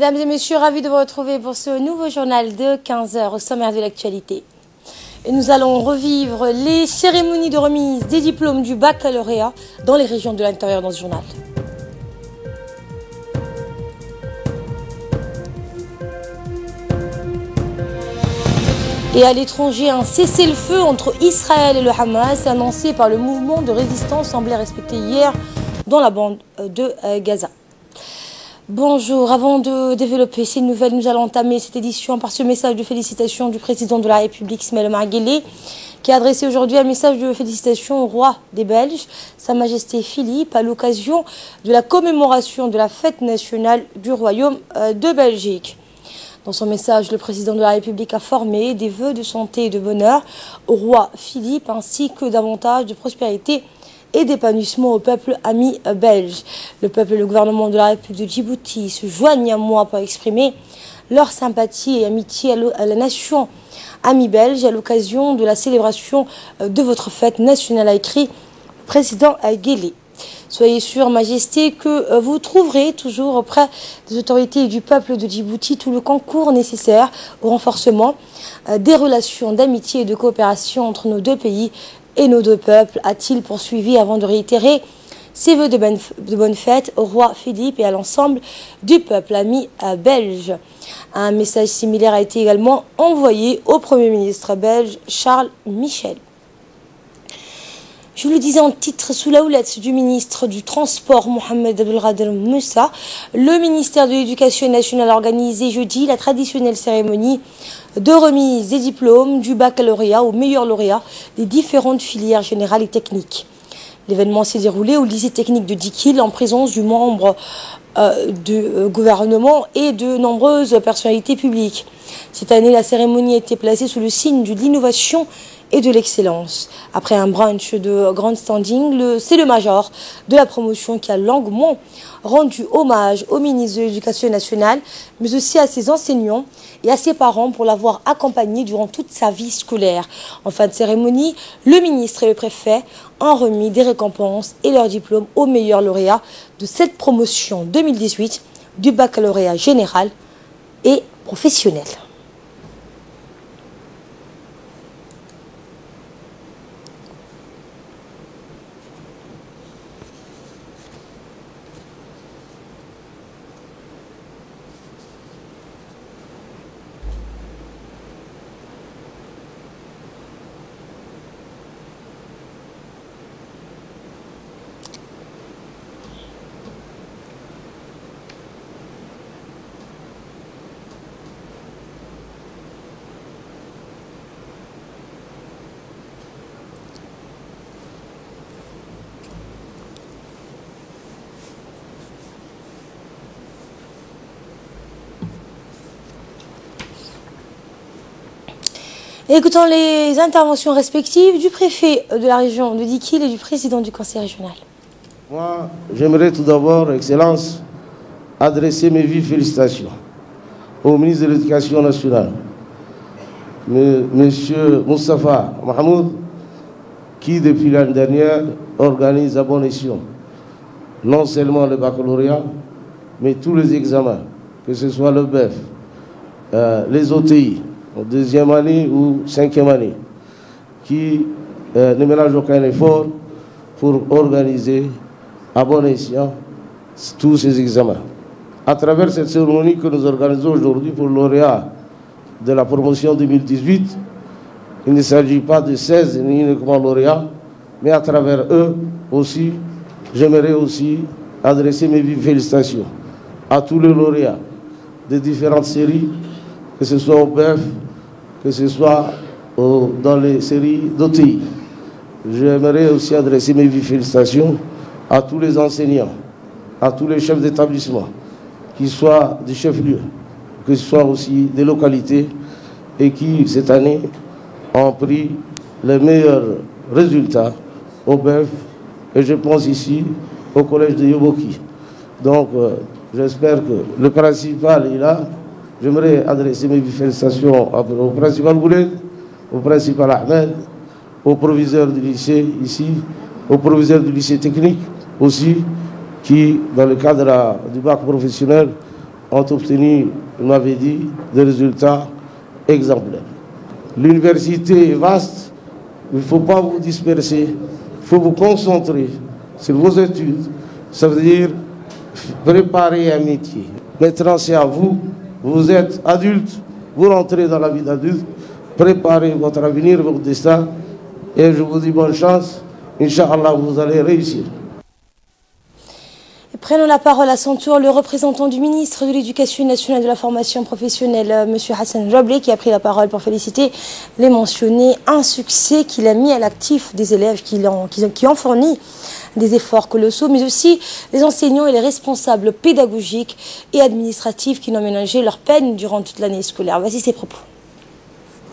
Mesdames et messieurs, ravis de vous retrouver pour ce nouveau journal de 15 h au sommaire de l'actualité. Et nous allons revivre les cérémonies de remise des diplômes du baccalauréat dans les régions de l'intérieur dans ce journal. Et à l'étranger, un cessez-le-feu entre Israël et le Hamas annoncé par le mouvement de résistance semblait respecté hier dans la bande de Gaza. Bonjour, avant de développer ces nouvelles, nous allons entamer cette édition par ce message de félicitations du président de la République, Ismaël Omar Guelleh, qui a adressé aujourd'hui un message de félicitations au roi des Belges, Sa Majesté Philippe, à l'occasion de la commémoration de la fête nationale du Royaume de Belgique. Dans son message, le président de la République a formé des vœux de santé et de bonheur au roi Philippe, ainsi que davantage de prospérité et d'épanouissement au peuple ami belge. Le peuple et le gouvernement de la République de Djibouti se joignent à moi pour exprimer leur sympathie et amitié à la nation amie belge à l'occasion de la célébration de votre fête nationale, a écrit le président Guelleh. Soyez sûrs, Majesté, que vous trouverez toujours auprès des autorités et du peuple de Djibouti tout le concours nécessaire au renforcement des relations d'amitié et de coopération entre nos deux pays et nos deux peuples, a-t-il poursuivi avant de réitérer ses vœux de bonne fête au roi Philippe et à l'ensemble du peuple ami belge. Un message similaire a été également envoyé au Premier ministre belge Charles Michel. Je vous le disais en titre, sous la houlette du ministre du Transport, Mohamed Abdelkader Moussa, le ministère de l'Éducation nationale a organisé jeudi la traditionnelle cérémonie de remise des diplômes du baccalauréat aux meilleurs lauréats des différentes filières générales et techniques. L'événement s'est déroulé au lycée technique de Dikil en présence du membre du gouvernement et de nombreuses personnalités publiques. Cette année, la cérémonie a été placée sous le signe de l'innovation et de l'excellence. Après un brunch de grand standing, c'est le major de la promotion qui a longuement rendu hommage au ministre de l'Éducation nationale, mais aussi à ses enseignants et à ses parents pour l'avoir accompagné durant toute sa vie scolaire. En fin de cérémonie, le ministre et le préfet ont remis des récompenses et leurs diplômes aux meilleurs lauréats de cette promotion 2018 du baccalauréat général et professionnel. Écoutons les interventions respectives du préfet de la région de Dikil et du président du conseil régional. Moi, j'aimerais tout d'abord, Excellence, adresser mes vives félicitations au ministre de l'Éducation nationale, Monsieur Moustapha Mahmoud, qui depuis l'année dernière organise à bon escient non seulement le baccalauréat, mais tous les examens, que ce soit le BEF, les OTI, en deuxième année ou cinquième année, qui ne ménage aucun effort pour organiser à bon escient tous ces examens. À travers cette cérémonie que nous organisons aujourd'hui pour le lauréat de la promotion 2018, il ne s'agit pas de 16 uniquement lauréats, mais à travers eux aussi, j'aimerais aussi adresser mes vives félicitations à tous les lauréats des différentes séries, que ce soit au BEF, que ce soit dans les séries d'OTI. J'aimerais aussi adresser mes vives félicitations à tous les enseignants, à tous les chefs d'établissement, qu'ils soient des chefs-lieux, que ce soit aussi des localités, et qui, cette année, ont pris les meilleurs résultats au BEF, et je pense ici au collège de Yoboki. Donc, j'espère que le principal est là. J'aimerais adresser mes félicitations au principal Bouled, au principal Ahmed, au proviseur du lycée ici, au proviseur du lycée technique aussi, qui, dans le cadre du bac professionnel, ont obtenu, il m'avait dit, des résultats exemplaires. L'université est vaste, il ne faut pas vous disperser, il faut vous concentrer sur vos études. Ça veut dire préparer un métier. Maintenant, c'est à vous, vous êtes adulte, vous rentrez dans la vie d'adulte, préparez votre avenir, votre destin, et je vous dis bonne chance. Inch'Allah, vous allez réussir. Prenons la parole à son tour le représentant du ministre de l'Éducation nationale et de la formation professionnelle, M. Hassan Roblé, qui a pris la parole pour féliciter les mentionnés. Un succès qu'il a mis à l'actif des élèves qui ont fourni des efforts colossaux, mais aussi les enseignants et les responsables pédagogiques et administratifs qui n'ont ménagé leur peine durant toute l'année scolaire. Voici ses propos.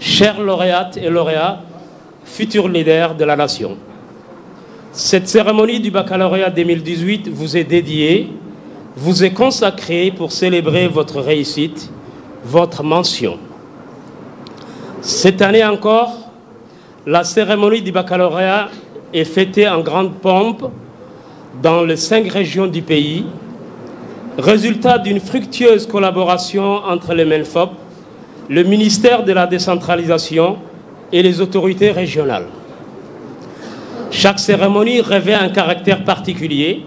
Chers lauréates et lauréats, futurs leaders de la nation, cette cérémonie du baccalauréat 2018 vous est dédiée, vous est consacrée pour célébrer votre réussite, votre mention. Cette année encore, la cérémonie du baccalauréat est fêtée en grande pompe dans les 5 régions du pays, résultat d'une fructueuse collaboration entre le MENFOP, le ministère de la décentralisation et les autorités régionales. Chaque cérémonie revêt un caractère particulier,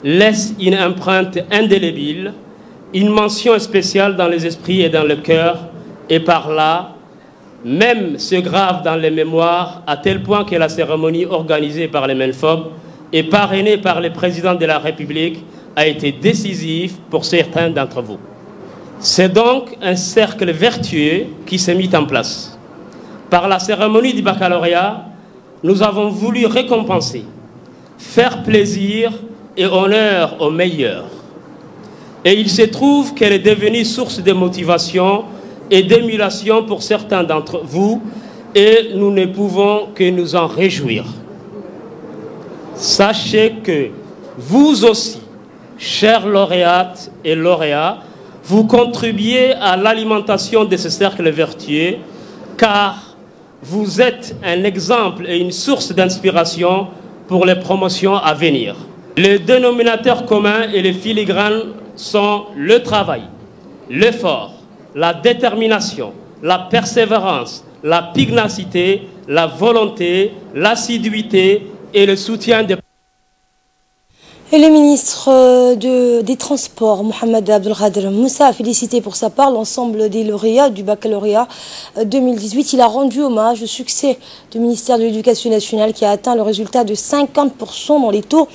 laisse une empreinte indélébile, une mention spéciale dans les esprits et dans le cœur, et par là, même se grave dans les mémoires, à tel point que la cérémonie organisée par les MENFOP et parrainée par le président de la République a été décisive pour certains d'entre vous. C'est donc un cercle vertueux qui s'est mis en place. Par la cérémonie du baccalauréat, nous avons voulu récompenser, faire plaisir et honneur aux meilleurs. Et il se trouve qu'elle est devenue source de motivation et d'émulation pour certains d'entre vous, et nous ne pouvons que nous en réjouir. Sachez que vous aussi, chers lauréates et lauréats, vous contribuez à l'alimentation de ce cercle vertueux, car vous êtes un exemple et une source d'inspiration pour les promotions à venir. Les dénominateurs communs et les filigranes sont le travail, l'effort, la détermination, la persévérance, la pugnacité, la volonté, l'assiduité et le soutien des... Et le ministre des Transports, Mohamed Abdelkader Moussa, a félicité pour sa part l'ensemble des lauréats du baccalauréat 2018. Il a rendu hommage au succès du ministère de l'Éducation nationale qui a atteint le résultat de 50% dans les taux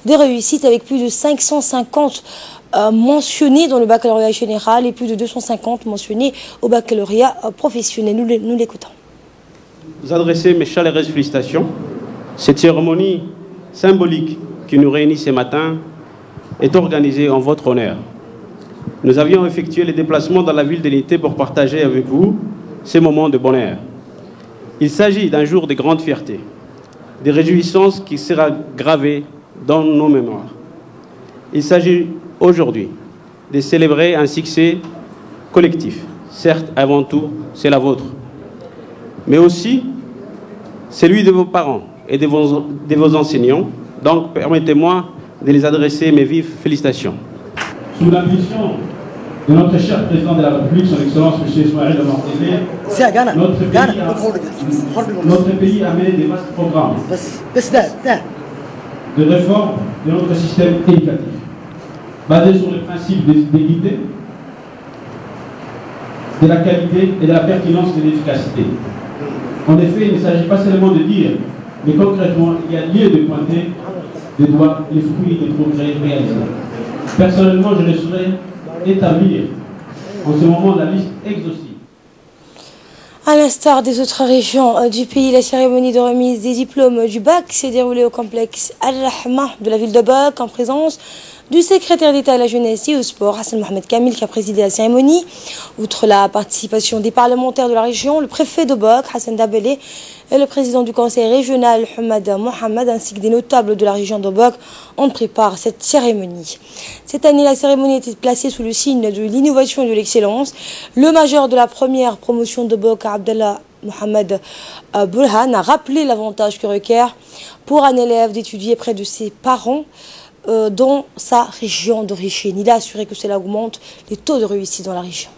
des réussites, avec plus de 550 mentionnés dans le baccalauréat général et plus de 250 mentionnés au baccalauréat professionnel. Nous l'écoutons. Vous adressez mes chaleureuses félicitations. Cette cérémonie symbolique qui nous réunit ce matin est organisée en votre honneur. Nous avions effectué les déplacements dans la ville de l'Unité pour partager avec vous ces moments de bonheur. Il s'agit d'un jour de grande fierté, de réjouissance qui sera gravé dans nos mémoires. Il s'agit aujourd'hui de célébrer un succès collectif. Certes, avant tout, c'est la vôtre, mais aussi celui de vos parents et de vos enseignants. Donc, permettez-moi de les adresser mes vives félicitations. Sous l'impulsion de notre cher président de la République, son Excellence M. Ismaël Omar Guelleh, notre pays a mené des vastes programmes de réforme de notre système éducatif, basés sur le principe d'équité, de la qualité et de la pertinence de l'efficacité. En effet, il ne s'agit pas seulement de dire, mais concrètement, il y a lieu de pointer du doigt les fruits des progrès réalisés. Personnellement, je ne saurais établir en ce moment la liste exhaustive. À l'instar des autres régions du pays, la cérémonie de remise des diplômes du bac s'est déroulée au complexe Al-Rahma de la ville de Boc en présence du secrétaire d'État à la jeunesse et au sport, Hassan Mohamed Kamil, qui a présidé la cérémonie. Outre la participation des parlementaires de la région, le préfet de Boc, Hassan Dabelé, et le président du conseil régional, Hamad Mohamed, ainsi que des notables de la région de Boc, ont préparé cette cérémonie. Cette année, la cérémonie était placée sous le signe de l'innovation et de l'excellence. Le major de la première promotion de Boc, Abdallah Mohamed Boulhan, a rappelé l'avantage que requiert pour un élève d'étudier près de ses parents dans sa région d'origine. Il a assuré que cela augmente les taux de réussite dans la région.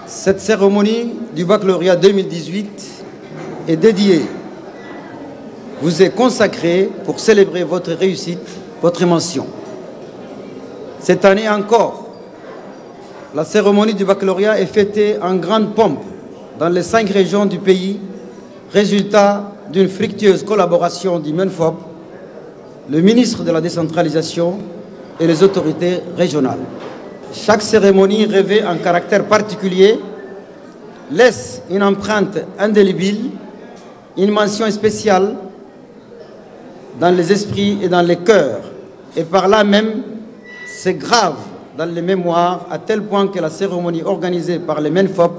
Cette cérémonie du baccalauréat 2018 est dédiée, vous est consacrée pour célébrer votre réussite, votre mention. Cette année encore, la cérémonie du baccalauréat est fêtée en grande pompe dans les 5 régions du pays, résultat d'une fructueuse collaboration du MENFOP, le ministre de la décentralisation et les autorités régionales. Chaque cérémonie revêt un caractère particulier, laisse une empreinte indélébile, une mention spéciale dans les esprits et dans les cœurs. Et par là même, c'est grave dans les mémoires, à tel point que la cérémonie organisée par le MENFOP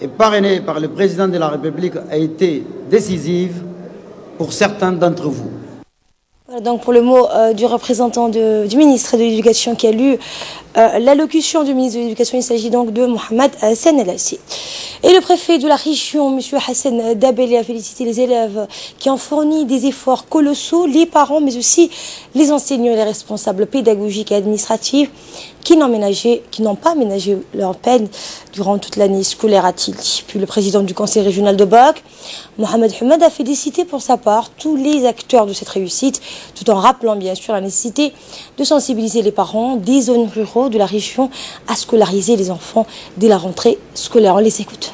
et parrainée par le président de la République a été décisive pour certains d'entre vous. Voilà donc pour le mot du représentant du ministre de l'Éducation qui a lu l'allocution du ministre de l'Éducation. Il s'agit donc de Mohamed Hassan El Assi. Et le préfet de la région, M. Hassan Dabelé, a félicité les élèves qui ont fourni des efforts colossaux, les parents, mais aussi les enseignants et les responsables pédagogiques et administratifs qui n'ont pas ménagé leur peine durant toute l'année scolaire, a-t-il dit. Puis le président du conseil régional de Boak, Mohamed Hamed, a félicité pour sa part tous les acteurs de cette réussite, tout en rappelant bien sûr la nécessité de sensibiliser les parents des zones ruraux de la région à scolariser les enfants dès la rentrée scolaire. On les écoute.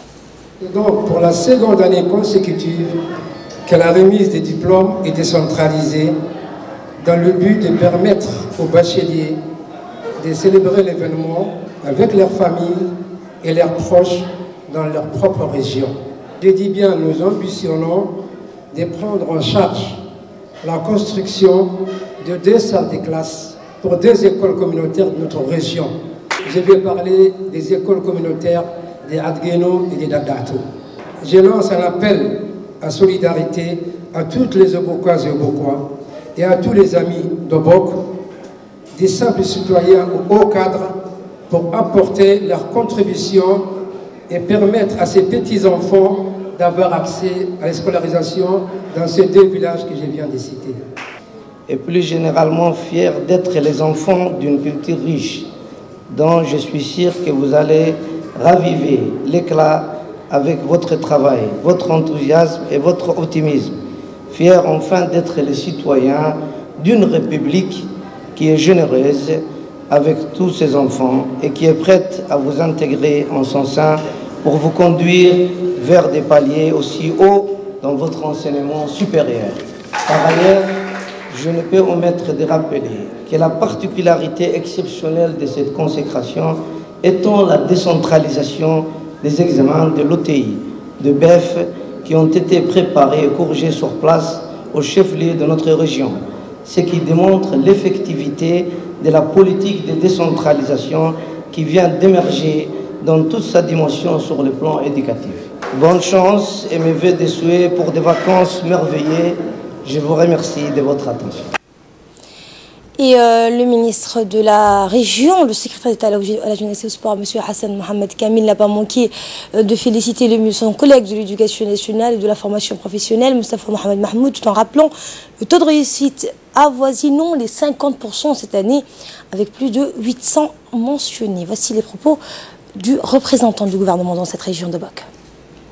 C'est donc pour la seconde année consécutive que la remise des diplômes est décentralisée dans le but de permettre aux bacheliers de célébrer l'événement avec leurs familles et leurs proches dans leur propre région. Je dis bien, nous ambitionnons de prendre en charge la construction de 2 salles de classe pour 2 écoles communautaires de notre région. Je vais parler des écoles communautaires de Adgueno et de Dadato. Je lance un appel à solidarité à toutes les Obokoises et Obokois et à tous les amis d'Obok, des simples citoyens ou hauts cadres, pour apporter leur contribution et permettre à ces petits-enfants d'avoir accès à la scolarisation dans ces 2 villages que je viens de citer. Et plus généralement fiers d'être les enfants d'une culture riche, dont je suis sûr que vous allez raviver l'éclat avec votre travail, votre enthousiasme et votre optimisme. Fiers enfin d'être les citoyens d'une République qui est généreuse avec tous ses enfants et qui est prête à vous intégrer en son sein pour vous conduire vers des paliers aussi hauts dans votre enseignement supérieur. Par ailleurs, je ne peux omettre de rappeler que la particularité exceptionnelle de cette consécration étant la décentralisation des examens de l'OTI, de BEF, qui ont été préparés et corrigés sur place au chef-lieu de notre région, ce qui démontre l'effectivité de la politique de décentralisation qui vient d'émerger dans toute sa dimension sur le plan éducatif. Bonne chance et mes vœux de souhait pour des vacances merveilleuses. Je vous remercie de votre attention. Et le ministre de la région, le secrétaire d'État à la jeunesse et au sport, M. Hassan Mohamed Kamil, n'a pas manqué de féliciter son collègue de l'éducation nationale et de la formation professionnelle, Moustapha Mohamed Mahmoud, tout en rappelant le taux de réussite avoisinant les 50% cette année, avec plus de 800 mentionnés. Voici les propos du représentant du gouvernement dans cette région de Boak.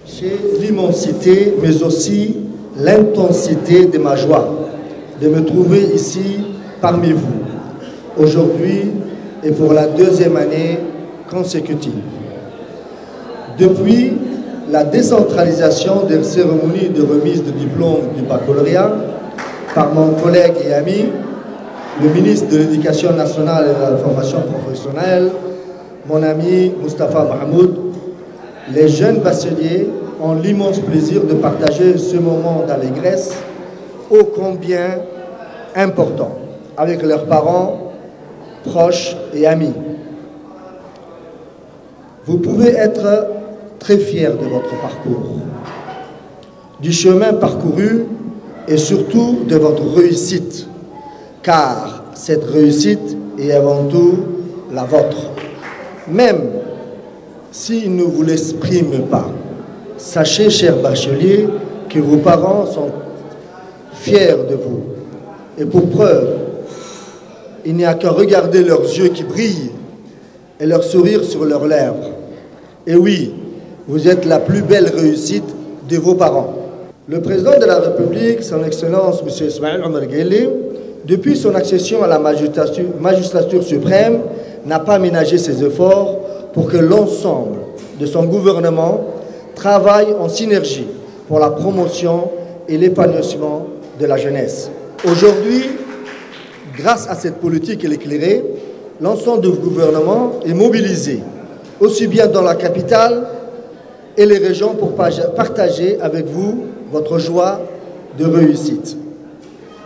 J'ai l'immensité, mais aussi l'intensité de ma joie de me trouver ici parmi vous, aujourd'hui et pour la 2e année consécutive. Depuis la décentralisation des cérémonies de remise de diplôme du baccalauréat par mon collègue et ami, le ministre de l'Éducation nationale et de la formation professionnelle, mon ami Moustapha Mahmoud, les jeunes bacheliers ont l'immense plaisir de partager ce moment d'allégresse ô combien important avec leurs parents, proches et amis. Vous pouvez être très fiers de votre parcours, du chemin parcouru et surtout de votre réussite, car cette réussite est avant tout la vôtre. Même s'ils ne vous l'expriment pas, sachez, chers bacheliers, que vos parents sont fiers de vous. Et pour preuve, il n'y a qu'à regarder leurs yeux qui brillent et leur sourire sur leurs lèvres. Et oui, vous êtes la plus belle réussite de vos parents. Le président de la République, son Excellence M. Ismaël Omar Guelleh, depuis son accession à la magistrature suprême, n'a pas ménagé ses efforts pour que l'ensemble de son gouvernement travaille en synergie pour la promotion et l'épanouissement de la jeunesse. Aujourd'hui, grâce à cette politique éclairée, l'ensemble du gouvernement est mobilisé, aussi bien dans la capitale et les régions, pour partager avec vous votre joie de réussite.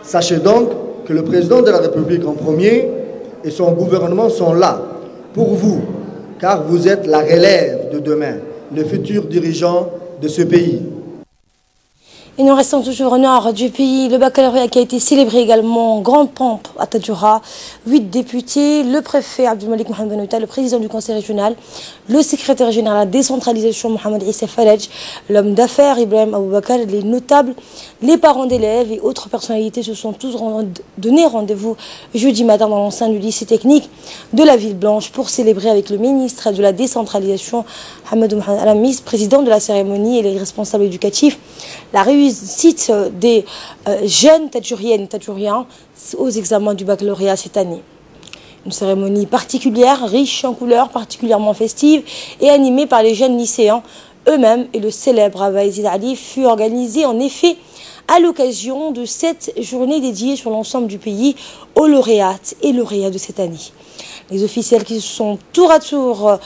Sachez donc que le président de la République en premier et son gouvernement sont là pour vous, car vous êtes la relève de demain, le futur dirigeant de ce pays. Et nous restons toujours au nord du pays. Le baccalauréat qui a été célébré également en grande pompe à Tadjoura. 8 députés, le préfet Abdelmalik Mohamed Benouta, le président du conseil régional, le secrétaire général à la décentralisation Mohamed Issa Falaj, l'homme d'affaires Ibrahim Aboubakar, les notables, les parents d'élèves et autres personnalités se sont tous donné rendez-vous jeudi matin dans l'enceinte du lycée technique de la Ville Blanche pour célébrer avec le ministre de la décentralisation Hamadou Mohamed Alamis, président de la cérémonie, et les responsables éducatifs, la réussite des jeunes tadjouriennes et tadjouriens aux examens du baccalauréat cette année. Une cérémonie particulière, riche en couleurs, particulièrement festive et animée par les jeunes lycéens eux-mêmes, et le célèbre Abaïzid Ali fut organisé en effet à l'occasion de cette journée dédiée sur l'ensemble du pays aux lauréates et lauréats de cette année. Les officiels qui se sont tour à tour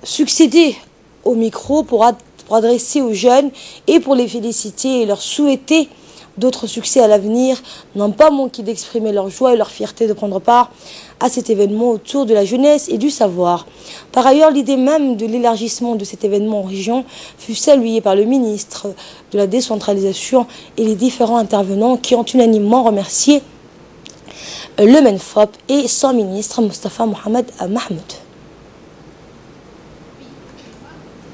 succédés au micro pour adresser aux jeunes et pour les féliciter et leur souhaiter d'autres succès à l'avenir n'ont pas manqué d'exprimer leur joie et leur fierté de prendre part à cet événement autour de la jeunesse et du savoir. Par ailleurs, l'idée même de l'élargissement de cet événement en région fut saluée par le ministre de la décentralisation et les différents intervenants qui ont unanimement remercié le MENFOP et son ministre Moustapha Mohamed Mahmoud.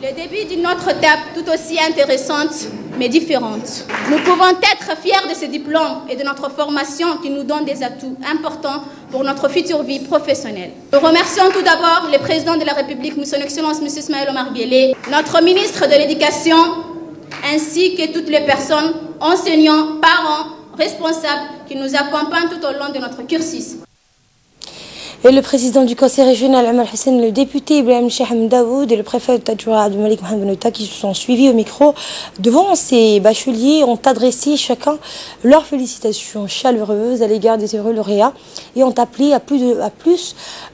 Le début d'une autre étape tout aussi intéressante mais différente. Nous pouvons être fiers de ce diplôme et de notre formation qui nous donne des atouts importants pour notre future vie professionnelle. Nous remercions tout d'abord le président de la République, Son Excellence M. Ismaël Omar Guelleh, notre ministre de l'Éducation, ainsi que toutes les personnes, enseignants, parents, responsables qui nous accompagnent tout au long de notre cursus. Et le président du conseil régional, Omar Hussein, le député Ibrahim Cheikh Daoud et le préfet de Tadjoura, Abdelmalik Mohamed Benouta, qui se sont suivis au micro devant ces bacheliers, ont adressé chacun leurs félicitations chaleureuses à l'égard des heureux lauréats et ont appelé à plus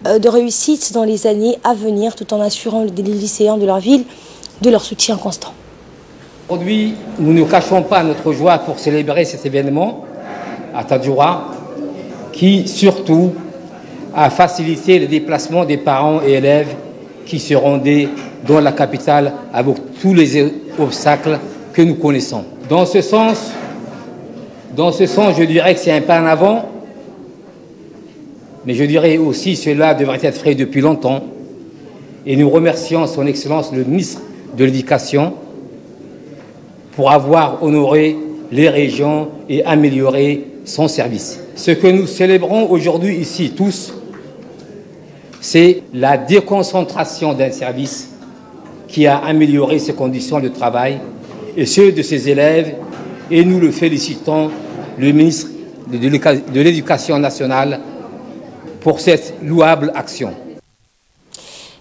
de réussite dans les années à venir, tout en assurant les lycéens de leur ville de leur soutien constant. Aujourd'hui, nous ne cachons pas notre joie pour célébrer cet événement à Tadjoura, qui surtout à faciliter le déplacement des parents et élèves qui se rendaient dans la capitale avec tous les obstacles que nous connaissons. Dans ce sens, je dirais que c'est un pas en avant, mais je dirais aussi que cela devrait être fait depuis longtemps. Et nous remercions Son Excellence le ministre de l'Éducation pour avoir honoré les régions et amélioré son service. Ce que nous célébrons aujourd'hui ici tous, c'est la déconcentration d'un service qui a amélioré ses conditions de travail et ceux de ses élèves, et nous le félicitons, le ministre de l'Éducation nationale, pour cette louable action.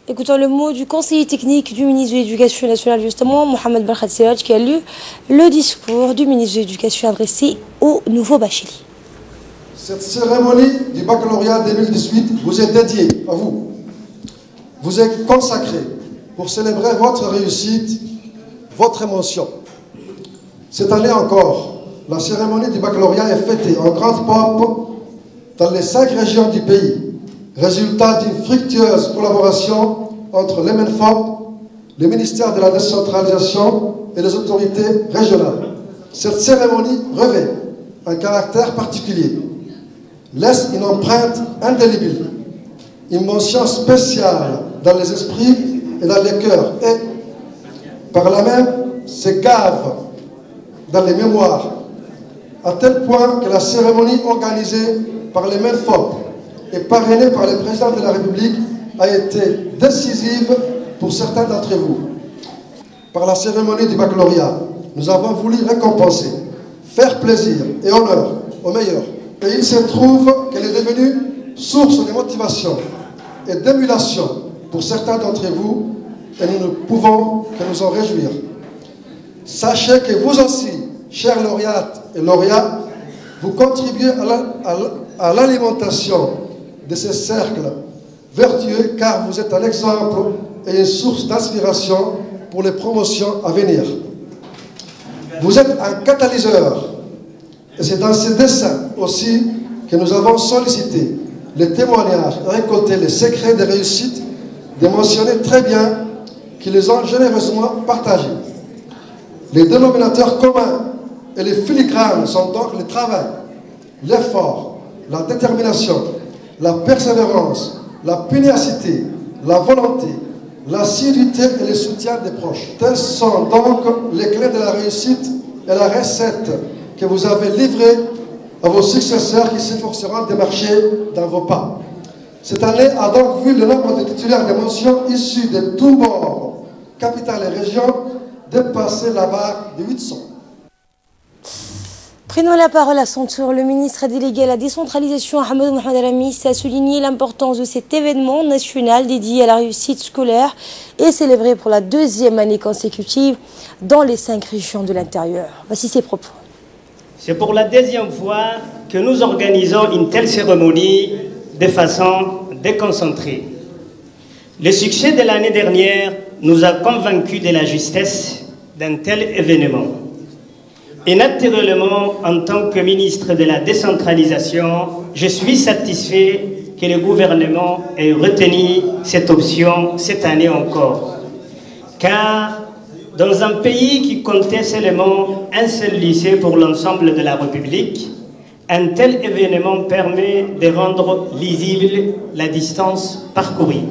Écoutons le mot du conseiller technique du ministre de l'Éducation nationale, justement, Mohamed Barkhat Siraj, qui a lu le discours du ministre de l'Éducation adressé aux nouveaux bacheliers. Cette cérémonie du baccalauréat 2018 vous est dédiée à vous. Vous est consacrée pour célébrer votre réussite, votre émotion. Cette année encore, la cérémonie du baccalauréat est fêtée en grande pompe dans les 5 régions du pays, résultat d'une fructueuse collaboration entre les MENFOP, le ministère de la décentralisation et les autorités régionales. Cette cérémonie revêt un caractère particulier, laisse une empreinte indélébile, une mention spéciale dans les esprits et dans les cœurs, et par là même se gave dans les mémoires, à tel point que la cérémonie organisée par les MENFOP et parrainée par le président de la République a été décisive pour certains d'entre vous. Par la cérémonie du baccalauréat, nous avons voulu récompenser, faire plaisir et honneur aux meilleurs. Et il se trouve qu'elle est devenue source de motivation et d'émulation pour certains d'entre vous, et nous ne pouvons que nous en réjouir. Sachez que vous aussi, chers lauréates et lauréats, vous contribuez à l'alimentation de ces cercles vertueux, car vous êtes un exemple et une source d'inspiration pour les promotions à venir. Vous êtes un catalyseur, et c'est dans ces dessins aussi que nous avons sollicité les témoignages, récolté les secrets des réussites, de mentionner très bien qu'ils les ont généreusement partagés. Les dénominateurs communs et les filigranes sont donc le travail, l'effort, la détermination, la persévérance, la pugnacité, la volonté, l'assiduité et le soutien des proches. Tels sont donc les clés de la réussite et la recette que vous avez livrée à vos successeurs qui s'efforceront de marcher dans vos pas. Cette année a donc vu le nombre de titulaires de mentions issus de tous bords, capitales et régions, dépasser la barre de 800. Prenons la parole à son tour. Le ministre délégué à la décentralisation, Ahmed Mohamed Al-Amis, a souligné l'importance de cet événement national dédié à la réussite scolaire et célébré pour la 2e année consécutive dans les 5 régions de l'intérieur. Voici ses propos. C'est pour la 2e fois que nous organisons une telle cérémonie de façon déconcentrée. Le succès de l'année dernière nous a convaincus de la justesse d'un tel événement. Et naturellement, en tant que ministre de la décentralisation, je suis satisfait que le gouvernement ait retenu cette option cette année encore. Car dans un pays qui comptait seulement un seul lycée pour l'ensemble de la République, un tel événement permet de rendre lisible la distance parcourue.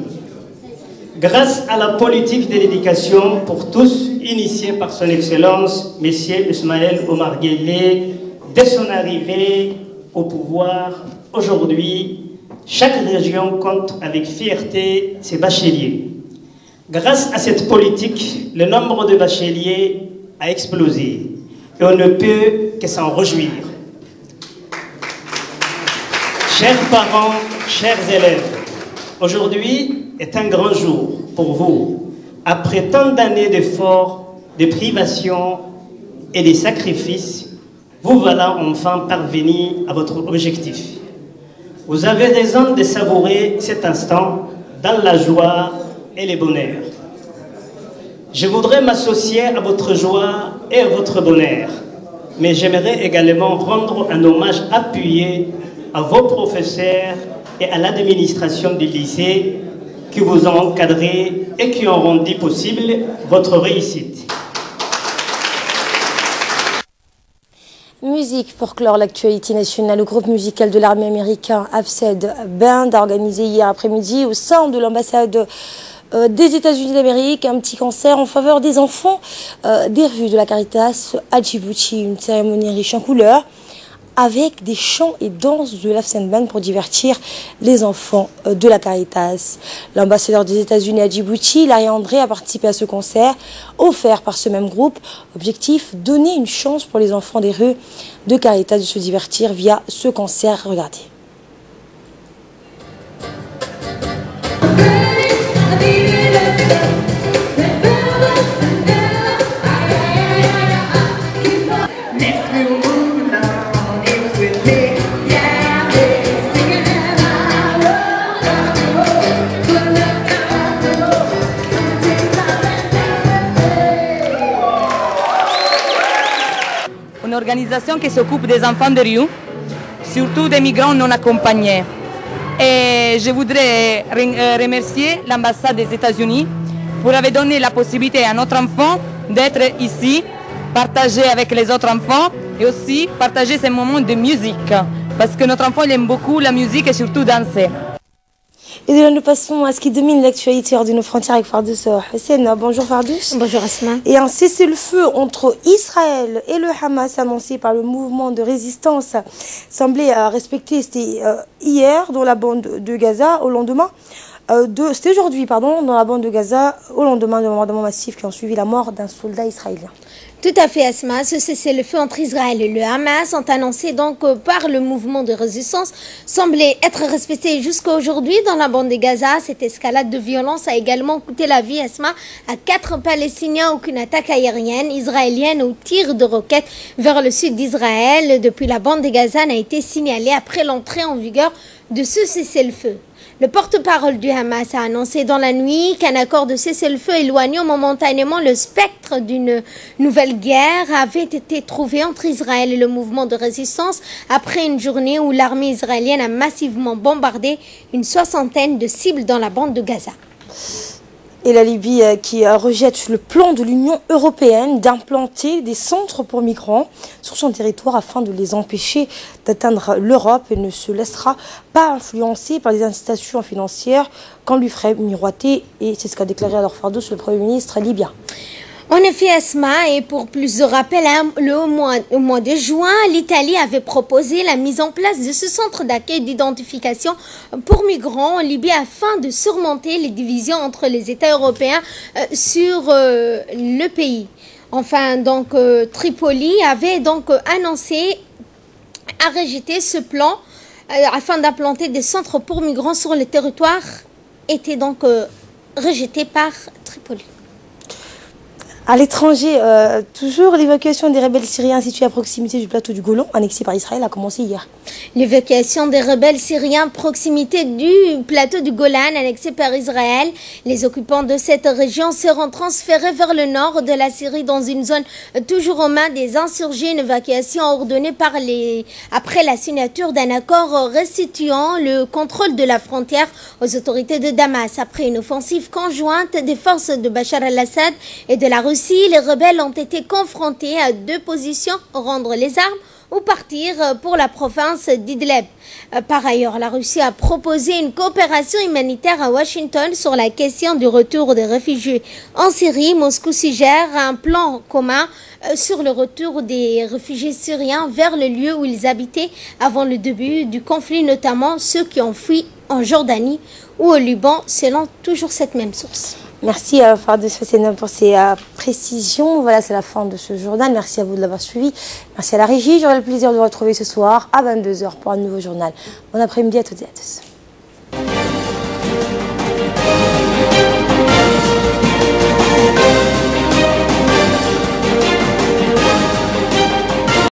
Grâce à la politique de l'éducation pour tous, initiée par son Excellence, M. Ismaël Omar Guelleh, dès son arrivée au pouvoir, aujourd'hui, chaque région compte avec fierté ses bacheliers. Grâce à cette politique, le nombre de bacheliers a explosé et on ne peut que s'en réjouir. Chers parents, chers élèves, aujourd'hui est un grand jour pour vous. Après tant d'années d'efforts, de privations et de sacrifices, vous voilà enfin parvenus à votre objectif. Vous avez raison de savourer cet instant dans la joie et le bonheur. Je voudrais m'associer à votre joie et à votre bonheur, mais j'aimerais également rendre un hommage appuyé à vos professeurs et à l'administration du lycée qui vous ont encadré et qui ont rendu possible votre réussite. Musique pour clore l'actualité nationale. Le groupe musical de l'armée américain Hafsed Band a organisé hier après-midi au sein de l'ambassade des États-Unis d'Amérique un petit concert en faveur des enfants des rues de la Caritas à Djibouti. Une cérémonie riche en couleurs avec des chants et danses de l'Hafsed Band pour divertir les enfants de la Caritas. L'ambassadeur des États-Unis à Djibouti, Larry André, a participé à ce concert offert par ce même groupe. Objectif, donner une chance pour les enfants des rues de Caritas de se divertir via ce concert. Regardez. organisation qui s'occupe des enfants de rue, surtout des migrants non accompagnés. Et je voudrais remercier l'ambassade des États-Unis pour avoir donné la possibilité à notre enfant d'être ici, partager avec les autres enfants et aussi partager ces moments de musique. Parce que notre enfant il aime beaucoup la musique et surtout danser. Et de là, nous passons à ce qui domine l'actualité hors de nos frontières avec Fardous Hussein. Bonjour Fardous. Bonjour Asma. Et un cessez-le-feu entre Israël et le Hamas annoncé par le mouvement de résistance semblait respecté hier dans la bande de Gaza au lendemain. C'était aujourd'hui, pardon, dans la bande de Gaza au lendemain de bombardements massifs qui ont suivi la mort d'un soldat israélien. Tout à fait, Asma. Ce cessez-le-feu entre Israël et le Hamas, ont annoncé donc par le mouvement de résistance, semblait être respecté jusqu'à aujourd'hui dans la bande de Gaza. Cette escalade de violence a également coûté la vie, Asma, à 4 Palestiniens. Aucune attaque aérienne, israélienne ou tir de roquettes vers le sud d'Israël depuis la bande de Gaza n'a été signalé après l'entrée en vigueur de ce cessez-le-feu. Le porte-parole du Hamas a annoncé dans la nuit qu'un accord de cessez-le-feu éloignant momentanément le spectre d'une nouvelle guerre avait été trouvé entre Israël et le mouvement de résistance après une journée où l'armée israélienne a massivement bombardé une 60aine de cibles dans la bande de Gaza. Et la Libye qui rejette le plan de l'Union européenne d'implanter des centres pour migrants sur son territoire afin de les empêcher d'atteindre l'Europe et ne se laissera pas influencer par les incitations financières qu'on lui ferait miroiter. Et c'est ce qu'a déclaré alors Fardous, le Premier ministre libyen. En effet, Asma, et pour plus de rappel, au mois de juin, l'Italie avait proposé la mise en place de ce centre d'accueil d'identification pour migrants en Libye afin de surmonter les divisions entre les États européens sur le pays. Enfin, donc, Tripoli avait donc annoncé à rejeter ce plan afin d'implanter des centres pour migrants sur le territoire, était donc rejeté par Tripoli. À l'étranger, toujours l'évacuation des rebelles syriens situés à proximité du plateau du Golan, annexé par Israël, a commencé hier. L'évacuation des rebelles syriens à proximité du plateau du Golan, annexé par Israël. Les occupants de cette région seront transférés vers le nord de la Syrie dans une zone toujours aux mains des insurgés. Une évacuation ordonnée après la signature d'un accord restituant le contrôle de la frontière aux autorités de Damas. Après une offensive conjointe des forces de Bachar al-Assad et de la Russie, les rebelles ont été confrontés à 2 positions, rendre les armes ou partir pour la province d'Idlib. Par ailleurs, la Russie a proposé une coopération humanitaire à Washington sur la question du retour des réfugiés en Syrie. Moscou suggère un plan commun sur le retour des réfugiés syriens vers le lieu où ils habitaient avant le début du conflit, notamment ceux qui ont fui en Jordanie ou au Liban, selon toujours cette même source. Merci Fardous Hussein pour ces précisions. Voilà, c'est la fin de ce journal. Merci à vous de l'avoir suivi. Merci à la régie. J'aurai le plaisir de vous retrouver ce soir à 22h pour un nouveau journal. Bon après-midi à toutes et à tous.